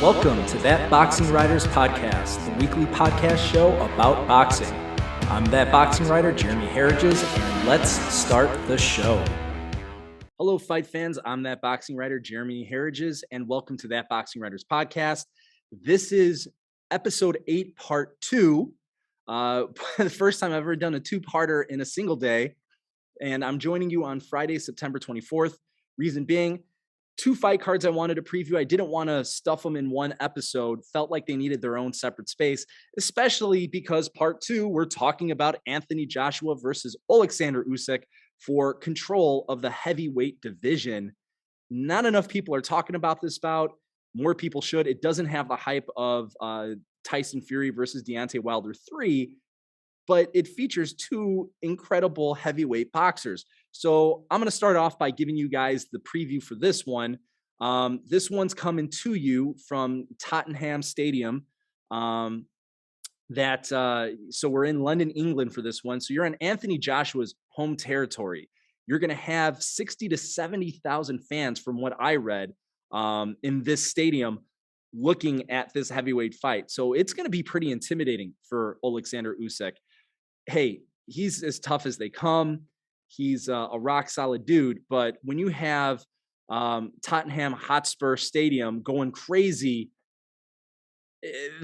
Welcome to That Boxing Writers Podcast, the weekly podcast show about boxing. I'm That Boxing Writer, Jeremy Harridges, and let's start the show. Hello, fight fans. I'm That Boxing Writer, Jeremy Harridges, and welcome to That Boxing Writers Podcast. This is episode 8, part 2. The first time I've ever done a two-parter in a single day, and I'm joining you on Friday, September 24th. Reason being, 2 fight cards I wanted to preview. I didn't want to stuff them in one episode. Felt like they needed their own separate space, especially because part 2, we're talking about Anthony Joshua versus Oleksandr Usyk for control of the heavyweight division. Not enough people are talking about this bout. More people should. It doesn't have the hype of Tyson Fury versus Deontay Wilder 3, but it features 2 incredible heavyweight boxers. So I'm going to start off by giving you guys the preview for this one. This one's coming to you from Tottenham Stadium. So we're in London, England for this one. So you're on Anthony Joshua's home territory. You're going to have 60 to 70,000 fans, from what I read, in this stadium looking at this heavyweight fight. So it's going to be pretty intimidating for Oleksandr Usyk. Hey, he's as tough as they come. He's a rock solid dude. But when you have Tottenham Hotspur Stadium going crazy,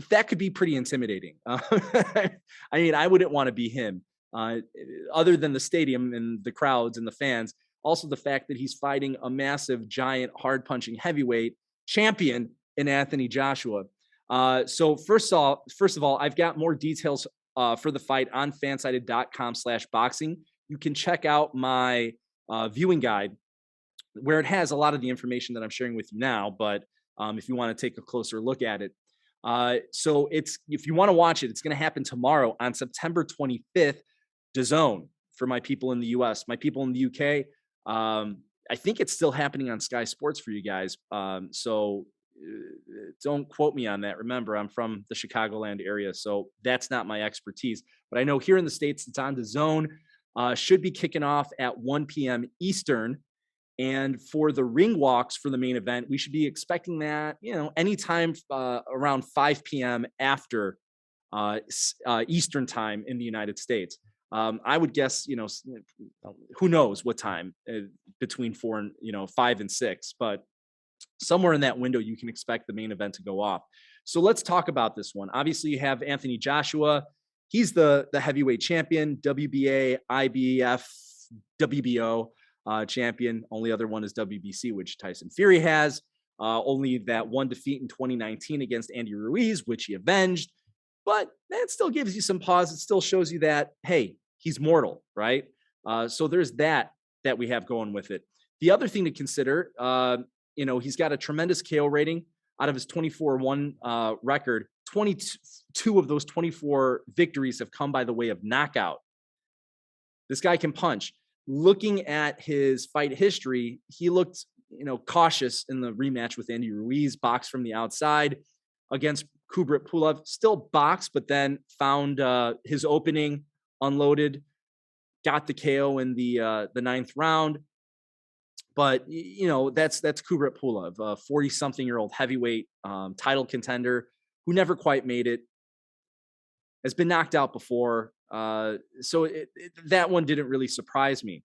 that could be pretty intimidating. I mean, I wouldn't want to be him. Other than the stadium and the crowds and the fans, also the fact that he's fighting a massive, giant, hard-punching heavyweight champion in Anthony Joshua. So first of all, I've got more details for the fight on fansided.com/boxing. You can check out my viewing guide where it has a lot of the information that I'm sharing with you now. But if you want to take a closer look at it, so if you want to watch it, it's going to happen tomorrow on September 25th, DAZN for my people in the US. My people in the UK, I think it's still happening on Sky Sports for you guys. So don't quote me on that. Remember, I'm from the Chicagoland area, so that's not my expertise. But I know here in the States, it's on DAZN. Should be kicking off at 1 p.m. Eastern. And for the ring walks for the main event, we should be expecting that, anytime around 5 p.m. after Eastern time in the United States. I would guess, who knows what time between 5 and 6, but somewhere in that window, you can expect the main event to go off. So let's talk about this one. Obviously, you have Anthony Joshua. He's the heavyweight champion, WBA, IBF, WBO champion. Only other one is WBC, which Tyson Fury has. Only that one defeat in 2019 against Andy Ruiz, which he avenged. But that still gives you some pause. It still shows you that, hey, he's mortal, right? So there's that we have going with it. The other thing to consider, he's got a tremendous KO rating. Out of his 24-1 record, 22 of those 24 victories have come by the way of knockout. This guy can punch. Looking at his fight history, he looked, cautious in the rematch with Andy Ruiz, boxed from the outside against Kubrat Pulev, still boxed, but then found his opening, unloaded, got the KO in the 9th round. But, that's Kubrat Pulev, a 40-something-year-old heavyweight title contender who never quite made it, has been knocked out before. So that one didn't really surprise me.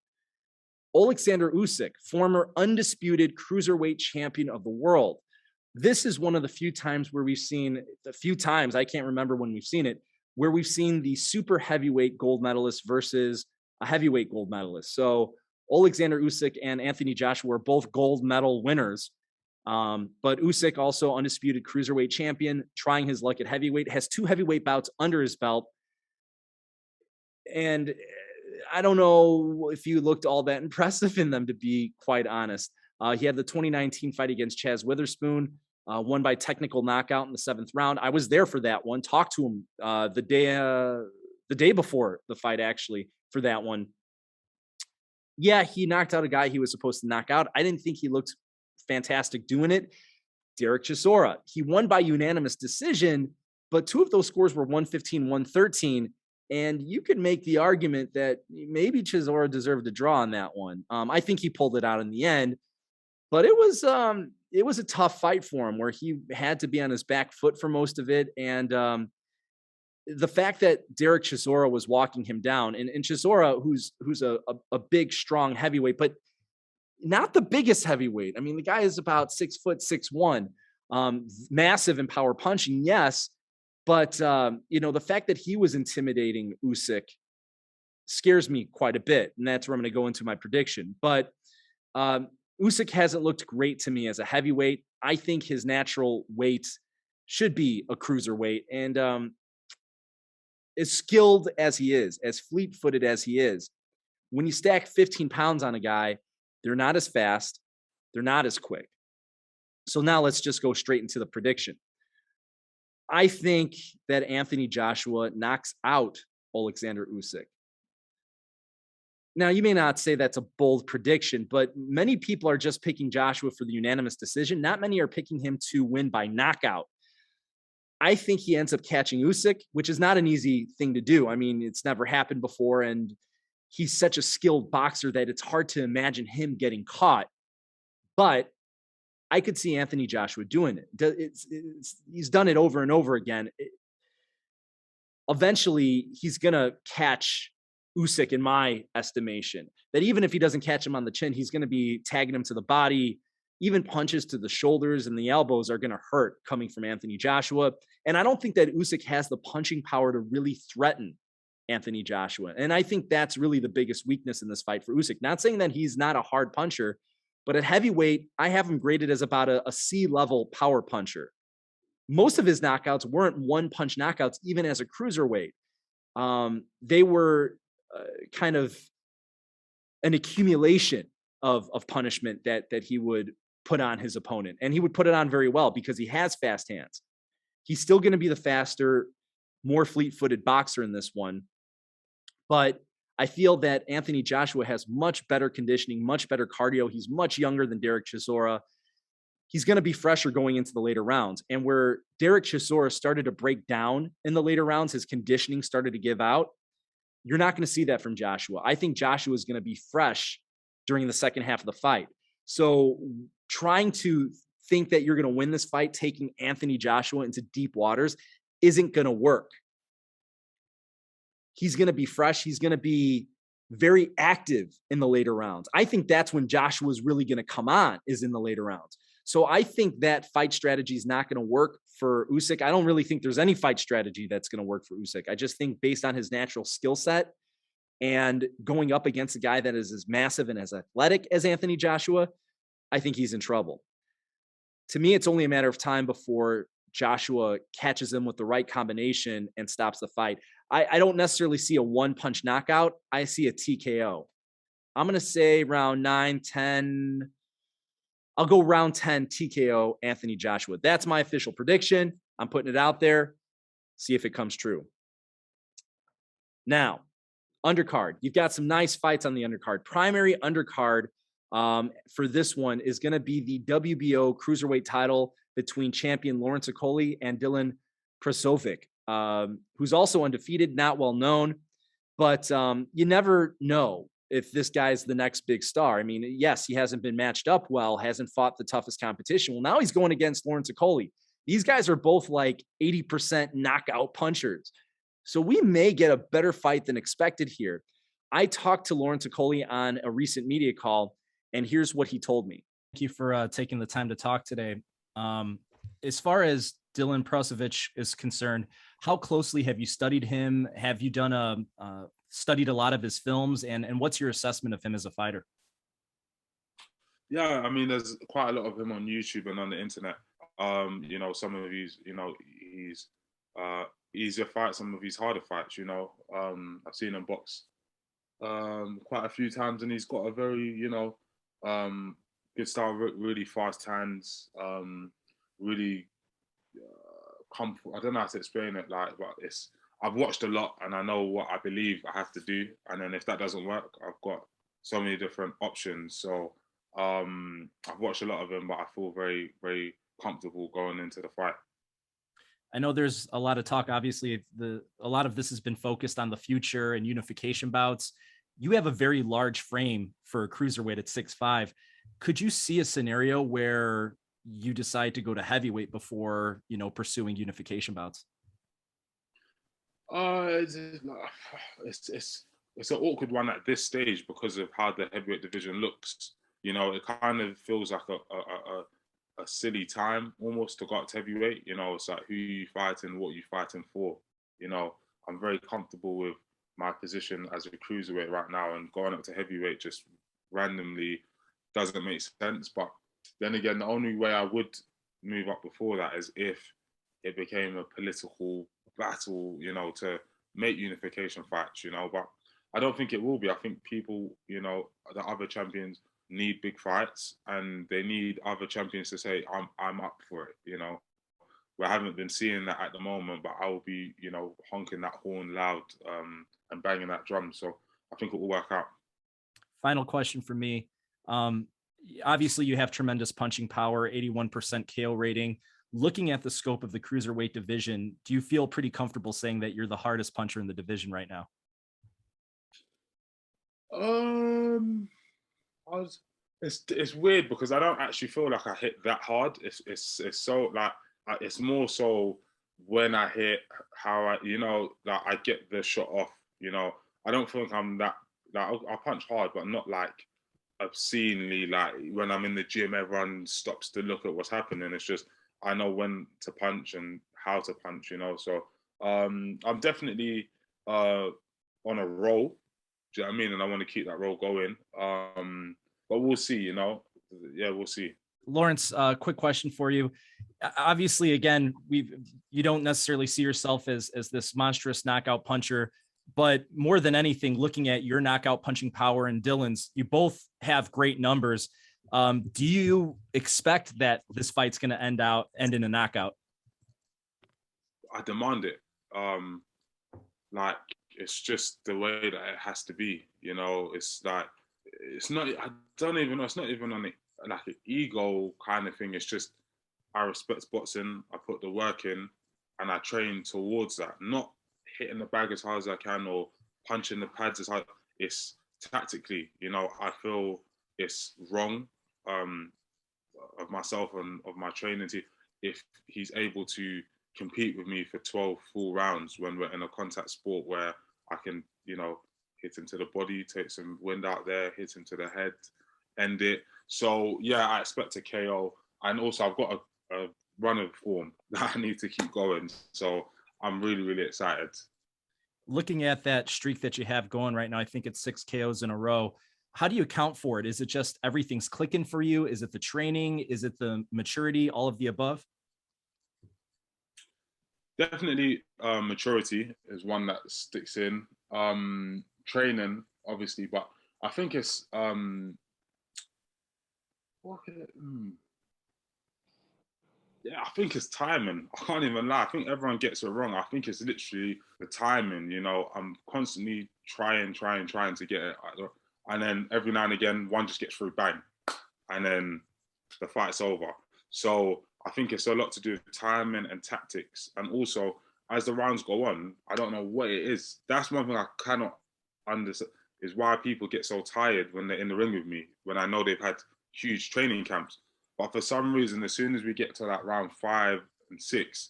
Oleksandr Usyk, former undisputed cruiserweight champion of the world. This is one of the few times where we've seen, I can't remember when we've seen it, where we've seen the super heavyweight gold medalist versus a heavyweight gold medalist. So Oleksandr Usyk and Anthony Joshua were both gold medal winners. But Usyk, also undisputed cruiserweight champion, trying his luck at heavyweight, has 2 heavyweight bouts under his belt. And I don't know if you looked all that impressive in them, to be quite honest. He had the 2019 fight against Chaz Witherspoon, won by technical knockout in the 7th round. I was there for that one. Talked to him the day before the fight, actually, for that one. Yeah, he knocked out a guy he was supposed to knock out. I didn't think he looked fantastic doing it. Derek Chisora, he won by unanimous decision, but 2 of those scores were 115, 113. And you could make the argument that maybe Chisora deserved a draw on that one. I think he pulled it out in the end. But it was a tough fight for him where he had to be on his back foot for most of it. And the fact that Derek Chisora was walking him down, and Chisora, who's a big, strong heavyweight, but not the biggest heavyweight. I mean, the guy is about 6 foot 6'1", massive in power punching, yes. But the fact that he was intimidating Usyk scares me quite a bit, and that's where I'm going to go into my prediction. But Usyk hasn't looked great to me as a heavyweight. I think his natural weight should be a cruiserweight, and as skilled as he is, as fleet-footed as he is, when you stack 15 pounds on a guy, they're not as fast, they're not as quick. So now let's just go straight into the prediction. I think that Anthony Joshua knocks out Oleksandr Usyk. Now, you may not say that's a bold prediction, but many people are just picking Joshua for the unanimous decision. Not many are picking him to win by knockout. I think he ends up catching Usyk, which is not an easy thing to do. I mean, it's never happened before, and he's such a skilled boxer that it's hard to imagine him getting caught. But I could see Anthony Joshua doing it. He's done it over and over again. Eventually, he's going to catch Usyk, in my estimation. That even if he doesn't catch him on the chin, he's going to be tagging him to the body. Even punches to the shoulders and the elbows are going to hurt coming from Anthony Joshua. And I don't think that Usyk has the punching power to really threaten Anthony Joshua. And I think that's really the biggest weakness in this fight for Usyk. Not saying that he's not a hard puncher, but at heavyweight, I have him graded as about a C-level power puncher. Most of his knockouts weren't one-punch knockouts, even as a cruiserweight. They were kind of an accumulation of punishment that he would put on his opponent. And he would put it on very well because he has fast hands. He's still going to be the faster, more fleet-footed boxer in this one. But I feel that Anthony Joshua has much better conditioning, much better cardio. He's much younger than Derek Chisora. He's going to be fresher going into the later rounds. And where Derek Chisora started to break down in the later rounds, his conditioning started to give out. You're not going to see that from Joshua. I think Joshua is going to be fresh during the second half of the fight. So trying to think that you're going to win this fight, taking Anthony Joshua into deep waters, isn't going to work. He's going to be fresh. He's going to be very active in the later rounds. I think that's when Joshua is really going to come on, is in the later rounds. So I think that fight strategy is not going to work for Usyk. I don't really think there's any fight strategy that's going to work for Usyk. I just think based on his natural skill set and going up against a guy that is as massive and as athletic as Anthony Joshua, I think he's in trouble. To me, it's only a matter of time before Joshua catches him with the right combination and stops the fight. I don't necessarily see a one-punch knockout. I see a TKO. I'm going to say round 9, 10. I'll go round 10 TKO Anthony Joshua. That's my official prediction. I'm putting it out there. See if it comes true. Now, undercard. You've got some nice fights on the undercard. Primary undercard for this one is going to be the WBO cruiserweight title between champion Lawrence Okolie and Dylan Prosovic, who's also undefeated, not well known. But you never know if this guy's the next big star. I mean, yes, he hasn't been matched up well, hasn't fought the toughest competition. Well, now he's going against Lawrence Okolie. These guys are both like 80% knockout punchers. So we may get a better fight than expected here. I talked to Lawrence Okolie on a recent media call, and here's what he told me. Thank you for taking the time to talk today. As far as Dylan Prosovic is concerned, how closely have you studied him? Have you done studied a lot of his films, and what's your assessment of him as a fighter? Yeah, I mean, there's quite a lot of him on YouTube and on the internet. Some of his, he's easier fights, some of his harder fights. I've seen him box quite a few times, and he's got a very, good style, really fast hands, really comfort. I don't know how to explain it, but I've watched a lot, and I know what I believe I have to do, and then if that doesn't work, I've got so many different options. So I've watched a lot of him, but I feel very, very comfortable going into the fight. I know there's a lot of talk. Obviously, a lot of this has been focused on the future and unification bouts. You have a very large frame for a cruiserweight at 6'5". Could you see a scenario where you decide to go to heavyweight before, pursuing unification bouts? It's, it's an awkward one at this stage because of how the heavyweight division looks. It kind of feels like a silly time almost to go up to heavyweight. It's like who you fighting, what you fighting for. I'm very comfortable with my position as a cruiserweight right now, and going up to heavyweight just randomly doesn't make sense. But then again, the only way I would move up before that is if it became a political battle, to make unification fights, But I don't think it will be. I think people, the other champions need big fights, and they need other champions to say, I'm up for it, We haven't been seeing that at the moment, but I will be, honking that horn loud, and banging that drum. So I think it will work out. Final question for me. Obviously, you have tremendous punching power, 81% KO rating. Looking at the scope of the cruiserweight division, do you feel pretty comfortable saying that you're the hardest puncher in the division right now? It's weird because I don't actually feel like I hit that hard. It's so like it's more so when I hit how like I get the shot off. I don't think I'm that. Like I punch hard, but not like obscenely. Like when I'm in the gym, everyone stops to look at what's happening. It's just I know when to punch and how to punch. So I'm definitely on a roll. Do you know what I mean? And I want to keep that roll going. But we'll see. Yeah, we'll see. Lawrence, quick question for you. Obviously, again, you don't necessarily see yourself as this monstrous knockout puncher, but more than anything, looking at your knockout punching power and Dylan's, you both have great numbers. Do you expect that this fight's going to end in a knockout? I demand it. Like it's just the way that it has to be. It's like it's not. I don't even know. It's not even on like an ego kind of thing. It's just I respect boxing. I put the work in, and I train towards that. Not hitting the bag as hard as I can or punching the pads as hard. It's tactically. I feel it's wrong of myself and of my training team if he's able to compete with me for 12 full rounds when we're in a contact sport where I can, hit him to the body, take some wind out there, hit him to the head, end it. So yeah, I expect a KO. And also I've got a run of form that I need to keep going. So I'm really, really excited. Looking at that streak that you have going right now, I think it's 6 KOs in a row. How do you account for it? Is it just everything's clicking for you? Is it the training? Is it the maturity? All of the above? Definitely maturity is one that sticks in. Training, obviously, but I think it's yeah, I think it's timing. I can't even lie. I think everyone gets it wrong. I think it's literally the timing. I'm constantly trying to get it, and then every now and again, one just gets through, bang, and then the fight's over. So I think it's a lot to do with timing and tactics, and also as the rounds go on, I don't know what it is. That's one thing I cannot understand. Is why people get so tired when they're in the ring with me when I know they've had huge training camps. But for some reason, as soon as we get to that round 5 and 6,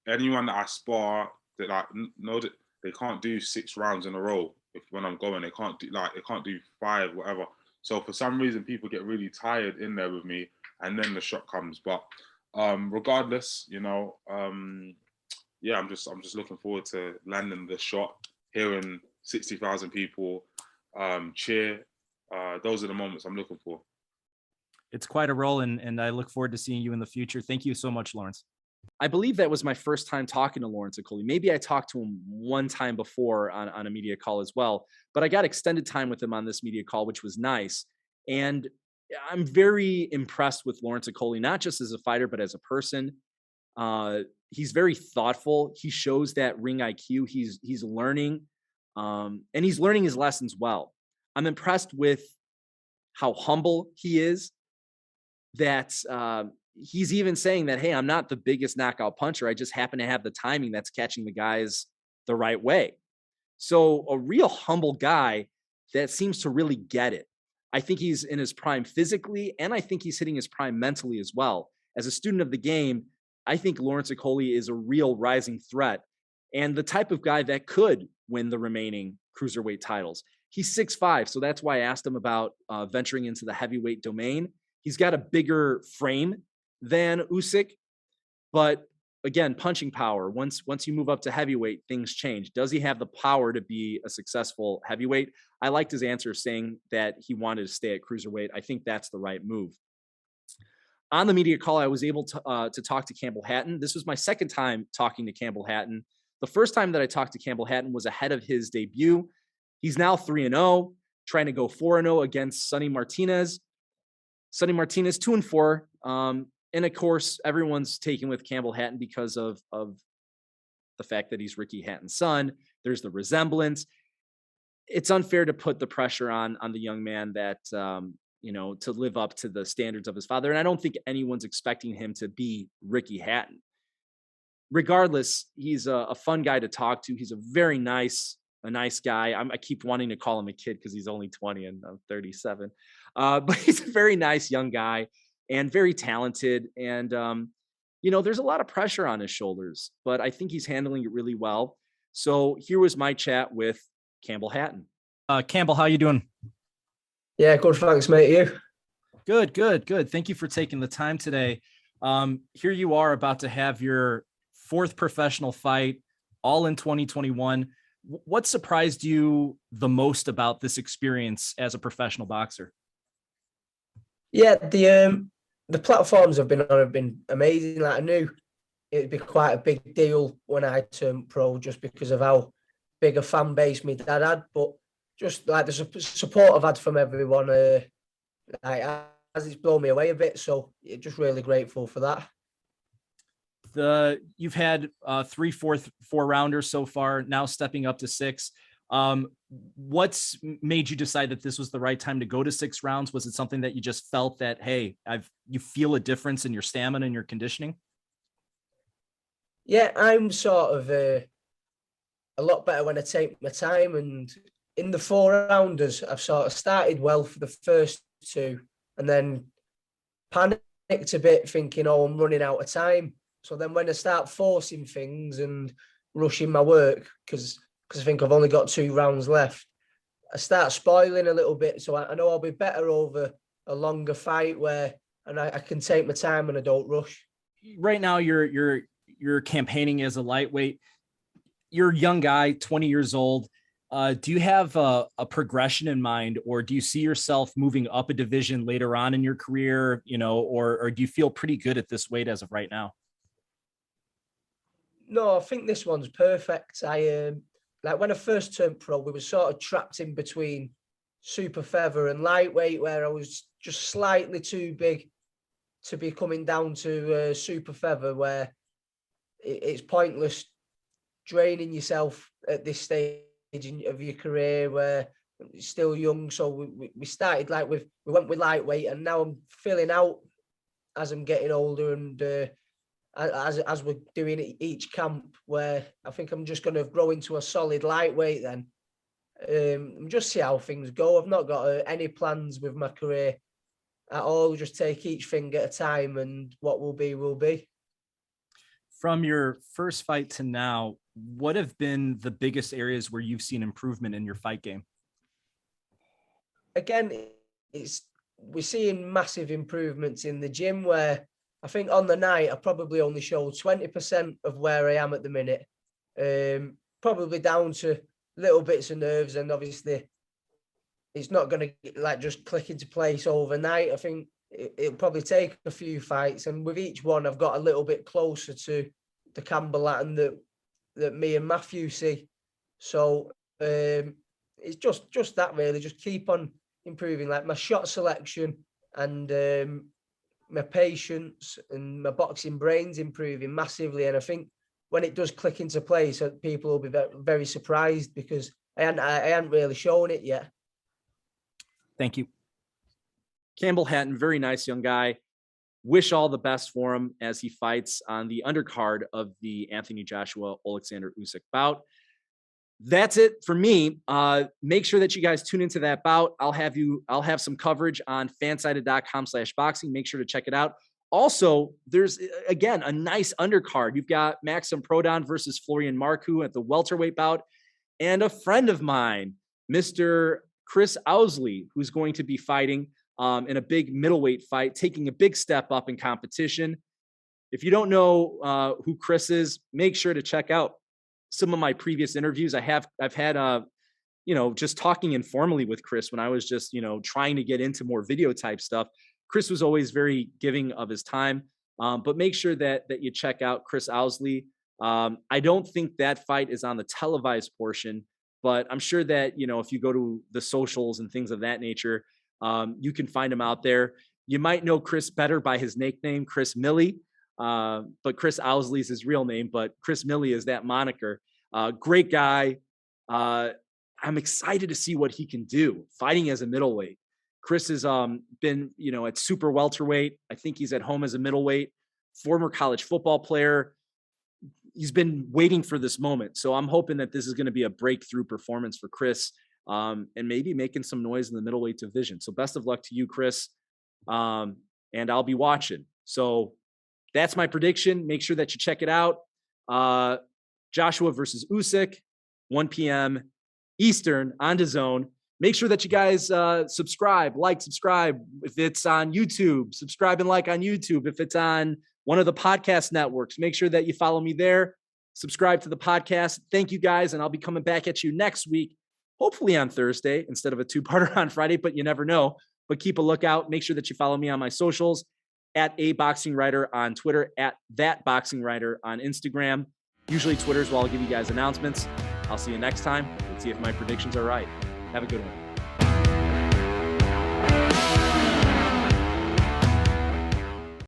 anyone that I spar, that like know that they can't do 6 rounds in a row. If when I'm going, they can't do 5, whatever. So for some reason, people get really tired in there with me, and then the shot comes. But regardless, yeah, I'm just looking forward to landing the shot, hearing 60,000 people cheer. Those are the moments I'm looking for. It's quite a role, and I look forward to seeing you in the future. Thank you so much, Lawrence. I believe that was my first time talking to Lawrence Okolie. Maybe I talked to him one time before on a media call as well, but I got extended time with him on this media call, which was nice. And I'm very impressed with Lawrence Okolie, not just as a fighter, but as a person. He's very thoughtful. He shows that ring IQ. He's learning, and he's learning his lessons well. I'm impressed with how humble he is. That he's even saying that, hey, I'm not the biggest knockout puncher. I just happen to have the timing that's catching the guys the right way. So a real humble guy that seems to really get it. I think he's in his prime physically, and I think he's hitting his prime mentally as well. As a student of the game, I think Lawrence Okolie is a real rising threat and the type of guy that could win the remaining cruiserweight titles. He's 6'5", so that's why I asked him about venturing into the heavyweight domain. He's got a bigger frame than Usyk, but again, punching power. Once you move up to heavyweight, things change. Does he have the power to be a successful heavyweight? I liked his answer saying that he wanted to stay at cruiserweight. I think that's the right move. On the media call, I was able to talk to Campbell Hatton. This was my second time talking to Campbell Hatton. The first time that I talked to Campbell Hatton was ahead of his debut. He's now 3-0, trying to go 4-0 against Sonny Martinez. Sonny Martinez 2-4. And of course, everyone's taken with Campbell Hatton because of the fact that he's Ricky Hatton's son. There's the resemblance. It's unfair to put the pressure on the young man that to live up to the standards of his father. And I don't think anyone's expecting him to be Ricky Hatton. Regardless, he's a fun guy to talk to. He's a nice guy. I keep wanting to call him a kid because he's only 20 and I'm 37. But he's a very nice young guy and very talented. And, there's a lot of pressure on his shoulders, but I think he's handling it really well. So here was my chat with Campbell Hatton. Campbell, how you doing? Yeah, good. Thanks, mate. You? Good. Thank you for taking the time today. Here you are about to have your fourth professional fight, all in 2021. What surprised you the most about this experience as a professional boxer? Yeah, the platforms I've been on have been amazing. Like, I knew it'd be quite a big deal when I turned pro, just because of how big a fan base my dad had. But just like the support I've had from everyone, as it's blown me away a bit. So just really grateful for that. You've had 3 4-rounders so far, now stepping up to 6. What's made you decide that this was the right time to go to 6 rounds? Was it something that you just felt that, hey, you feel a difference in your stamina and your conditioning? Yeah, I'm sort of a lot better when I take my time, and in the 4-rounders, I've sort of started well for the first 2 and then panicked a bit thinking, oh, I'm running out of time. So then when I start forcing things and rushing my work, because I think I've only got 2 rounds left, I start spoiling a little bit. So I know I'll be better over a longer fight and I can take my time and I don't rush. Right now, you're campaigning as a lightweight. You're a young guy, 20 years old. Do you have a progression in mind, or do you see yourself moving up a division later on in your career, or do you feel pretty good at this weight as of right now? No, I think this one's perfect. Like when I first turned pro, we were sort of trapped in between super feather and lightweight, where I was just slightly too big to be coming down to super feather, where it's pointless draining yourself at this stage of your career where you're still young. So we started we went with lightweight, and now I'm filling out as I'm getting older, and as we're doing each camp, where I think I'm just going to grow into a solid lightweight then. Just see how things go. I've not got any plans with my career at all. Just take each thing at a time, and what will be, will be. From your first fight to now, what have been the biggest areas where you've seen improvement in your fight game? Again, we're seeing massive improvements in the gym, where I think on the night I probably only showed 20% of where I am at the minute. Probably down to little bits of nerves, and obviously it's not going to just click into place overnight. I think it'll probably take a few fights, and with each one I've got a little bit closer to the Campbell that me and Matthew see. So it's just that really, just keep on improving, like my shot selection and my patience and my boxing brain's improving massively. And I think when it does click into place, people will be very, very surprised, because I hadn't really shown it yet. Thank you. Campbell Hatton, very nice young guy. Wish all the best for him as he fights on the undercard of the Anthony Joshua Oleksandr Usyk bout. That's it for me. Make sure that you guys tune into that bout. I'll have some coverage on fansided.com/boxing. Make sure to check it out. Also, there's again a nice undercard. You've got Maxim Prodon versus Florian Marku at the welterweight bout, and a friend of mine, Mr. Chris Owsley, who's going to be fighting in a big middleweight fight, taking a big step up in competition. If you don't know who Chris is, make sure to check out some of my previous interviews. I've had just talking informally with Chris when I was just, trying to get into more video type stuff. Chris was always very giving of his time. But make sure that you check out Chris Owsley. I don't think that fight is on the televised portion, but I'm sure that, if you go to the socials and things of that nature, you can find him out there. You might know Chris better by his nickname, Chris Millie. But Chris Owsley is his real name, but Chris Millie is that moniker. Great guy. I'm excited to see what he can do fighting as a middleweight. Chris has been, at super welterweight. I think he's at home as a middleweight, former college football player. He's been waiting for this moment. So I'm hoping that this is going to be a breakthrough performance for Chris, and maybe making some noise in the middleweight division. So best of luck to you, Chris. And I'll be watching. So that's my prediction. Make sure that you check it out. Joshua versus Usyk, 1 p.m. Eastern on DAZN. Make sure that you guys subscribe. If it's on YouTube, subscribe and like on YouTube. If it's on one of the podcast networks, make sure that you follow me there. Subscribe to the podcast. Thank you guys. And I'll be coming back at you next week, hopefully on Thursday instead of a two-parter on Friday, but you never know. But keep a lookout. Make sure that you follow me on my socials, at @ABoxingWriter on Twitter, at @ThatBoxingWriter on Instagram. Usually Twitter's where I'll give you guys announcements. I'll see you next time. Let's see if my predictions are right. Have a good one.